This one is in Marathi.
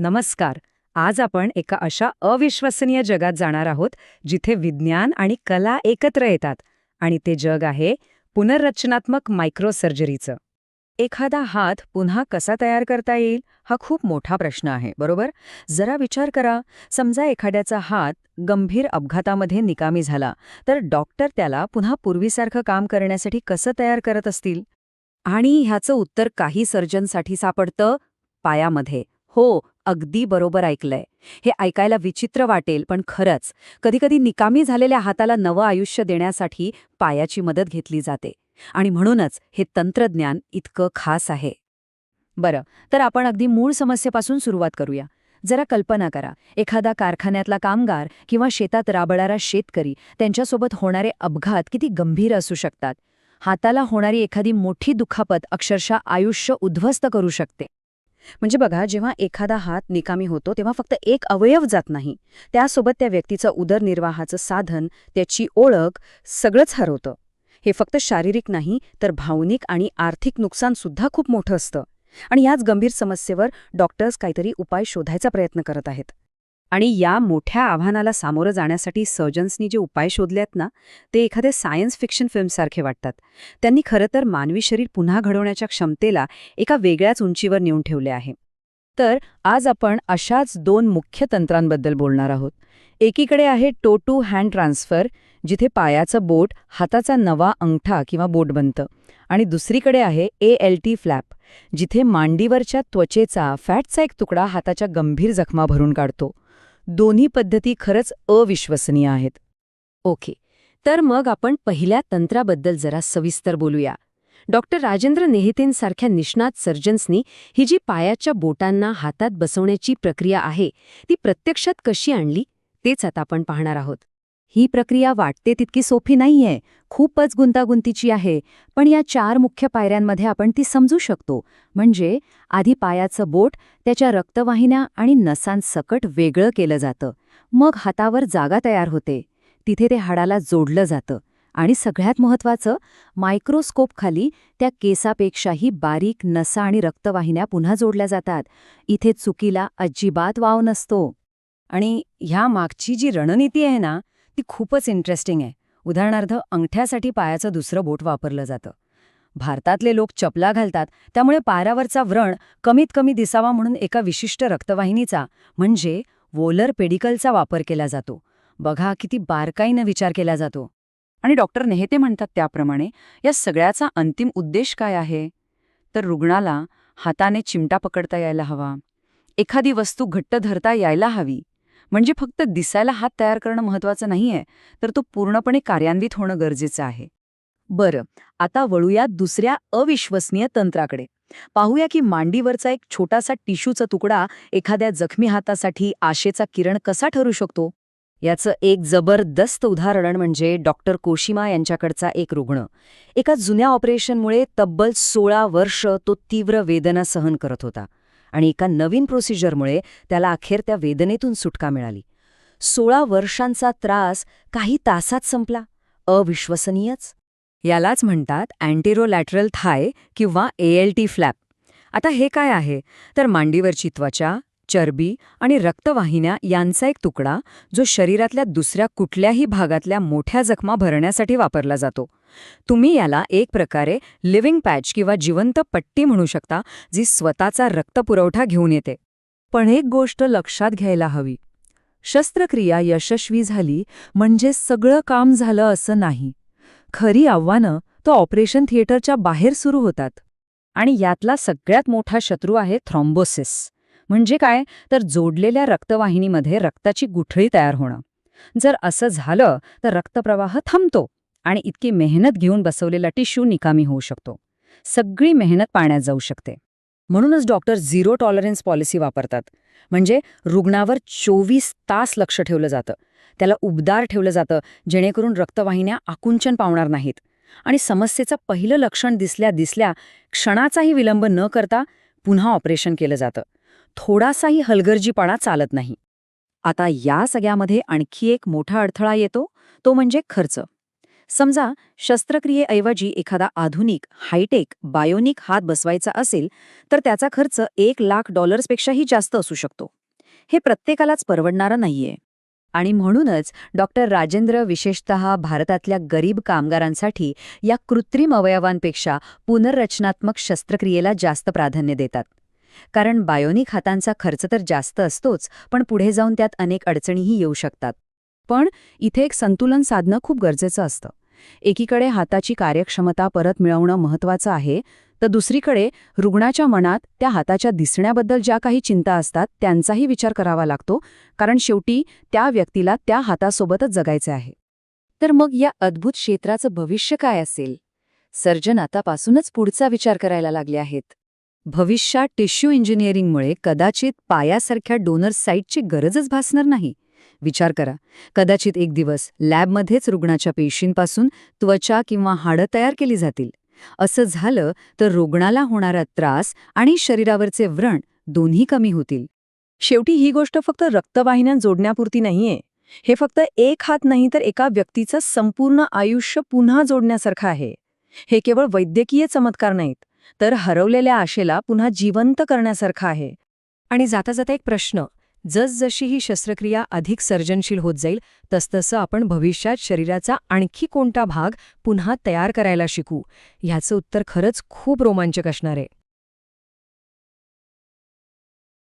नमस्कार. आज आपण एका अशा अविश्वसनीय जगात जाणार आहोत जिथे विज्ञान आणि कला एकत्र येतात आणि ते जग आहे पुनर्रचनात्मक मायक्रोसर्जरीचं. एखादा हात पुन्हा कसा तयार करता येईल हा खूप मोठा प्रश्न आहे, बरोबर? जरा विचार करा. समजा एखाद्याचा हात गंभीर अपघातामध्ये निकामी झाला, तर डॉक्टर त्याला पुन्हा पूर्वीसारखं काम करण्यासाठी कसं तयार करत असतील? आणि ह्याचं उत्तर काही सर्जनसाठी सापडतं पायामध्ये. हो, अगदी बरोबर ऐकलंय. हे ऐकायला विचित्र वाटेल, पण खरंच कधीकधी निकामी झालेल्या हाताला नवं आयुष्य देण्यासाठी पायाची मदत घेतली जाते. आणि म्हणूनच हे तंत्रज्ञान इतकं खास आहे. बरं, तर आपण अगदी मूळ समस्येपासून सुरुवात करूया. जरा कल्पना करा, एखादा कारखान्यातला कामगार किंवा शेतात राबणारा शेतकरी, त्यांच्यासोबत होणारे अपघात किती गंभीर असू शकतात. हाताला होणारी एखादी मोठी दुखापत अक्षरशः आयुष्य उद्ध्वस्त करू शकते. म्हणजे बघा, जेव्हा एखादा हात निकामी होतो तेव्हा फक्त एक अवयव जात नाही, त्यासोबत त्या व्यक्तीचं उदरनिर्वाहाचं साधन, त्याची ओळख, सगळंच हरवतं. हे फक्त शारीरिक नाही, तर भावनिक आणि आर्थिक नुकसान सुद्धा खूप मोठं असतं. आणि याच गंभीर समस्येवर डॉक्टर्स काहीतरी उपाय शोधायचा प्रयत्न करत आहेत. आणि या मोठ्या आव्हानाला सामोरं जाण्यासाठी सर्जन्सनी जे उपाय शोधलेत ना, ते एखाद्या सायन्स फिक्शन फिल्मसारखे वाटतात. त्यांनी खरं तर मानवी शरीर पुन्हा घडवण्याच्या क्षमतेला एका वेगळ्याच उंचीवर नेऊन ठेवले आहे. तर आज आपण अशाच दोन मुख्य तंत्रांबद्दल बोलणार आहोत. एकीकडे आहे टो टू हँड ट्रान्सफर, जिथे पायाचं बोट हाताचा नवा अंगठा किंवा बोट बनतं. आणि दुसरीकडे आहे ALT फ्लॅप, जिथे मांडीवरच्या त्वचेचा फॅटचा एक तुकडा हाताच्या गंभीर जखमा भरून काढतो. दोन्ही पद्धती खरंच अविश्वसनीय आहेत. ओके, तर मग आपण पहिल्या तंत्राबद्दल जरा सविस्तर बोलूया. डॉक्टर राजेंद्र नेहतेंसारख्या निष्णात सर्जन्सनी ही जी पायाच्या बोटांना हातात बसवण्याची प्रक्रिया आहे, ती प्रत्यक्षात कशी आणली, तेच आता आपण पाहणार आहोत. ही प्रक्रिया वाटते तितकी सोपी नाहीये, खूपच गुंतागुंतीची आहे. पण या 4 मुख्य पायऱ्यांमध्ये आपण ती समजू शकतो. म्हणजे आधी पायाचं बोट त्याच्या रक्तवाहिन्या आणि नसांसकट वेगळं केलं जातं. मग हातावर जागा तयार होते. तिथे ते हाडाला जोडलं जातं. आणि सगळ्यात महत्त्वाचं, मायक्रोस्कोपखाली त्या केसापेक्षाही बारीक नसा आणि रक्तवाहिन्या पुन्हा जोडल्या जातात. इथे चुकीला अजिबात वाव नसतो. आणि ह्या मागची जी रणनीती आहे ना, ती खूपच इंटरेस्टिंग आहे. उदाहरणार्थ, अंगठ्यासाठी पायाचं दुसरं बोट वापरलं जातं. भारतातले लोक चपला घालतात, त्यामुळे पायावरचा व्रण कमीत कमी दिसावा म्हणून एका विशिष्ट रक्तवाहिनीचा, म्हणजे वोलर पेडिकलचा वापर केला जातो. बघा, किती बारकाईनं विचार केला जातो. आणि डॉक्टर नेहते म्हणतात त्याप्रमाणे या सगळ्याचा अंतिम उद्देश काय आहे? तर रुग्णाला हाताने चिमटा पकडता यायला हवा, एखादी वस्तू घट्ट धरता यायला हवी. म्हणजे फक्त दिसायला हात तयार करणं महत्त्वाचं नाहीये, तर तो पूर्णपणे कार्यान्वित होणं गरजेचं आहे. बरं, आता वळूया दुसऱ्या अविश्वसनीय तंत्राकडे. पाहूया की मांडीवरचा एक छोटासा टिश्यूचा तुकडा एखाद्या जखमी हातासाठी आशेचा किरण कसा ठरू शकतो. याचं एक जबरदस्त उदाहरण म्हणजे डॉक्टर कोशिमा यांच्याकडचा एक रुग्ण. एका जुन्या ऑपरेशनमुळे तब्बल 16 वर्ष तो तीव्र वेदना सहन करत होता. आणि एका नवीन प्रोसिजरमुळे त्याला अखेर त्या वेदनेतून सुटका मिळाली. 16 वर्षांचा त्रास काही तासात संपला. अविश्वसनीयच. यालाच म्हणतात अँटेरोलॅटरल थाय किंवा ALT फ्लॅप. आता हे काय आहे? तर मांडीवरची त्वचा, चरबी आणि रक्तवाहिन्या यांचा एक तुकडा, जो शरीरातल्या दुसऱ्या कुठल्याही भागातल्या मोठ्या जखमा भरण्यासाठी वापरला जातो. तुम्ही याला एक प्रकारे लिव्हिंग पॅच किंवा जिवंत पट्टी म्हणू शकता, जी स्वतःचा रक्तपुरवठा घेऊन येते. पण एक गोष्ट लक्षात घ्यायला हवी. शस्त्रक्रिया यशस्वी झाली म्हणजे सगळं काम झालं असं नाही. खरी आव्हानं तो ऑपरेशन थिएटरच्या बाहेर सुरू होतात. आणि यातला सगळ्यात मोठा शत्रू आहे थ्रॉम्बोसिस. म्हणजे काय? तर जोडलेल्या रक्तवाहिनीमध्ये रक्ताची गुठळी तयार होणं. जर असं झालं तर रक्तप्रवाह थांबतो आणि इतकी मेहनत घेऊन बसवलेला टिश्यू निकामी होऊ शकतो. सगळी मेहनत पाण्यात जाऊ शकते. म्हणूनच डॉक्टर झिरो टॉलरन्स पॉलिसी वापरतात. म्हणजे रुग्णावर 24 तास लक्ष ठेवलं जातं. त्याला उबदार ठेवलं जातं, जेणेकरून रक्तवाहिन्या आकुंचन पावणार नाहीत. आणि समस्येचं पहिलं लक्षण दिसल्या क्षणाचाही विलंब न करता पुन्हा ऑपरेशन केलं जातं. थोडासाही हलगर्जीपणा चालत नाही. आता या सगळ्यामध्ये आणखी एक मोठा अडथळा येतो, तो म्हणजे खर्च. समजा शस्त्रक्रियेऐवजी एखादा आधुनिक हायटेक बायोनिक हात बसवायचा असेल तर त्याचा खर्च $1,00,000पेक्षाही जास्त असू शकतो. हे प्रत्येकालाच परवडणारं नाहीये. आणि म्हणूनच डॉक्टर राजेंद्र विशेषतः भारतातल्या गरीब कामगारांसाठी या कृत्रिम अवयवांपेक्षा पुनर्रचनात्मक शस्त्रक्रियेला जास्त प्राधान्य देतात. कारण बायोनिक हातांचा खर्च तर जास्त असतोच, पण पुढे जाऊन त्यात अनेक अडचणीही येऊ शकतात. पण इथे एक संतुलन साधणं खूप गरजेचं असतं. एकीकडे हाताची कार्यक्षमता परत मिळवणं महत्त्वाचं आहे, तर दुसरीकडे रुग्णाच्या मनात त्या हाताच्या दिसण्याबद्दल ज्या काही चिंता असतात त्यांचाही विचार करावा लागतो, कारण शेवटी त्या व्यक्तीला त्या हातासोबतच जगायचे आहे. तर मग या अद्भुत क्षेत्राचं भविष्य काय असेल? सर्जन आतापासूनच पुढचा विचार करायला लागले आहेत. भविष्यात टिश्यू इंजिनिअरिंगमुळे कदाचित पायासारख्या डोनर साईटची गरजच भासणार नाही. विचार करा, कदाचित एक दिवस लॅबमध्येच रुग्णाच्या पेशींपासून त्वचा किंवा हाडं तयार केली जातील. असं झालं तर रुग्णाला होणारा त्रास आणि शरीरावरचे व्रण दोन्ही कमी होतील. शेवटी ही गोष्ट फक्त रक्तवाहिन्या जोडण्यापुरती नाहीये. हे फक्त एक हात नाही तर एका व्यक्तीचं संपूर्ण आयुष्य पुन्हा जोडण्यासारखं आहे. हे केवळ वैद्यकीय चमत्कार नाहीत, तर हरवलेल्या आशेला पुन्हा जिवंत करण्यासारखं आहे. आणि जाता जाता एक प्रश्न, जसजशी ही शस्त्रक्रिया अधिक सर्जनशील होत जाईल तसतसं आपण भविष्यात शरीराचा आणखी कोणता भाग पुन्हा तयार करायला शिकू? ह्याचं उत्तर खरंच खूप रोमांचक असणार आहे.